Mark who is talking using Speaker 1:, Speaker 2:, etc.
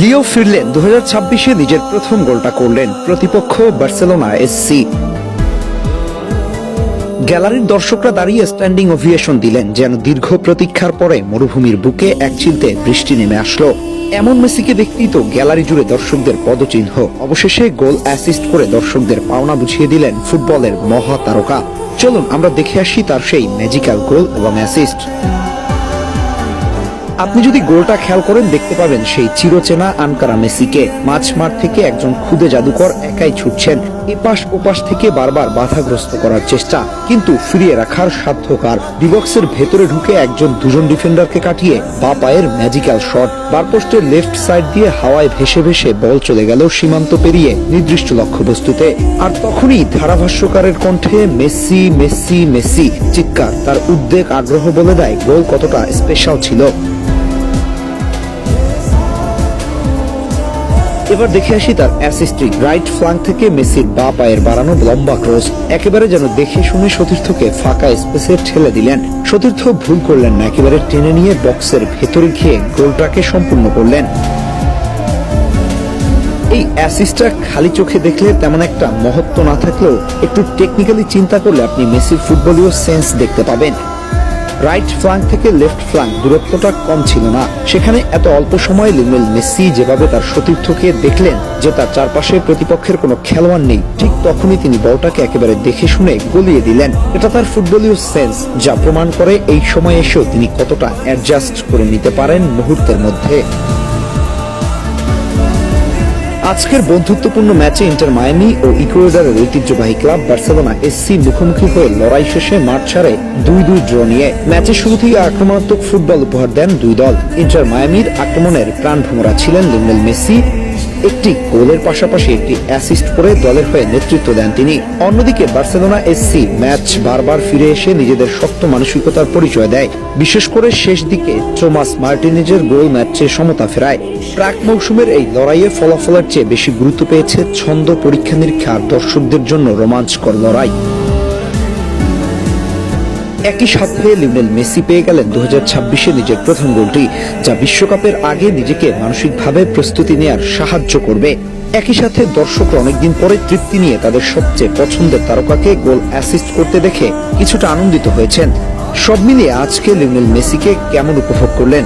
Speaker 1: লিও ফিরলেন 2026-এ নিজের প্রথম গোলটা করলেন, প্রতিপক্ষ বার্সেলোনা এসসি। গ্যালারির দর্শকরা দাঁড়িয়ে স্ট্যান্ডিং ওভিয়েশন দিলেন, যেন দীর্ঘ প্রতীক্ষার পরে মরুভূমির বুকে এক চিলতে বৃষ্টি নেমে আসলো। এমন মেসিকে দেখতেই তো গ্যালারি জুড়ে দর্শকদের পদচিহ্ন। অবশেষে গোল অ্যাসিস্ট করে দর্শকদের পাওনা বুঝিয়ে দিলেন ফুটবলের মহা তারকা। চলুন আমরা দেখে আসি তার সেই ম্যাজিক্যাল গোল এবং অ্যাসিস্ট। আপনি যদি গোলটা খেয়াল করেন, দেখতে পাবেন সেই চিরচেনা আনকারা মেসিকে। মাঝমাঠ থেকে একজন খুদে জাদুকর একাই ছুটছেন, এপাশ ওপাশ থেকে বারবার বাধাগ্রস্ত করার চেষ্টা, কিন্তু ফিরিয়ে রাখার সাধ্য কার। ডিবক্সের ভেতরে ঢুকে দুজন ডিফেন্ডারকে কাটিয়ে বাঁ পায়ের ম্যাজিক্যাল শট। বারপোস্টের লেফট সাইড দিয়ে হাওয়ায় ভেসে ভেসে বল চলে গেল সীমান্ত পেরিয়ে নির্দিষ্ট লক্ষ্যবস্তুতে। আর তখনই ধারাভাষ্যকারের কণ্ঠে মেসি মেসি মেসি চিৎকার। তার উদ্বেগ আগ্রহ বলে দেয় গোল কতটা স্পেশাল ছিল। এবার দেখে আসি তার অ্যাসিস্ট্রি। রাইট ফ্ল্যাঙ্ক থেকে মেসির বাঁ পায়ের বাড়ানো লম্বা ক্রস, একেবারে যেন দেখে শুনে সতীর্থকে ফাঁকা স্পেসে ঠেলে দিলেন। সতীর্থ ভুল করলেন না, একেবারে টেনে নিয়ে বক্সের ভেতরে গিয়ে গোলটাকে সম্পূর্ণ করলেন। এই অ্যাসিস্টটা খালি চোখে দেখলে তেমন একটা মহত্ব না থাকলেও একটু টেকনিক্যালি চিন্তা করলে আপনি মেসির ফুটবলীয় সেন্স দেখতে পাবেন। রাইট ফ্ল্যাঙ্ক থেকে লেফট ফ্ল্যাঙ্ক দূরত্বটা কম ছিল না, সেখানে এত অল্প সময়ে লিওনেল মেসি যেভাবে তার সতীর্থকে দেখলেন যে তার চারপাশে প্রতিপক্ষের কোনো খেলোয়াড় নেই, ঠিক তখনই তিনি বলটাকে একেবারে দেখে শুনে গলিয়ে দিলেন। এটা তার ফুটবলীয় সেন্স, যা প্রমাণ করে এই সময় এসেও তিনি কতটা অ্যাডজাস্ট করে নিতে পারেন মুহূর্তের মধ্যে। আজকের বন্ধুত্বপূর্ণ ম্যাচে ইন্টার মায়ামি ও ইকুয়েডরের ঐতিহ্যবাহী ক্লাব বার্সেলোনা এসসি মুখোমুখি হয়ে লড়াই শেষে মাঠ ছাড়ে 2-2 ড্র নিয়ে। ম্যাচের শুরু থেকে আক্রমণাত্মক ফুটবল উপহার দেন দুই দল। ইন্টার মায়ামির আক্রমণের প্রাণভোমরা ছিলেন লিওনেল মেসি। একটি গোলের পাশাপাশি একটি অ্যাসিস্ট করে দলের হয়ে নেতৃত্ব দেন তিনি। অন্যদিকে বার্সেলোনা এসসি ম্যাচ বারবার ফিরে এসে নিজেদের শক্ত মানসিকতার পরিচয় দেয়, বিশেষ করে শেষ দিকে থমাস মার্টিনেজের গোল ম্যাচে সমতা ফেরায়। প্রাক মৌসুমের এই লড়াইয়ে ফলাফলের চেয়ে বেশি গুরুত্ব পেয়েছে ছন্দ, পরীক্ষা নিরীক্ষা, দর্শকদের জন্য রোমাঞ্চকর লড়াই। একই সাথে লিওনেল মেসি পেয়ে গেলেন 2026-এ নিজের প্রথম গোলটি, যা বিশ্বকাপের আগে নিজেকে মানসিকভাবে প্রস্তুতি নেয়ার সাহায্য করবে। একই সাথে দর্শকরা অনেকদিন পরে তৃপ্তি নিয়ে তাদের সবচেয়ে পছন্দের তারকাকে গোল অ্যাসিস্ট করতে দেখে কিছুটা আনন্দিত হয়েছেন। সব মিলিয়ে আজকে লিওনেল মেসিকে কেমন উপভোগ করলেন?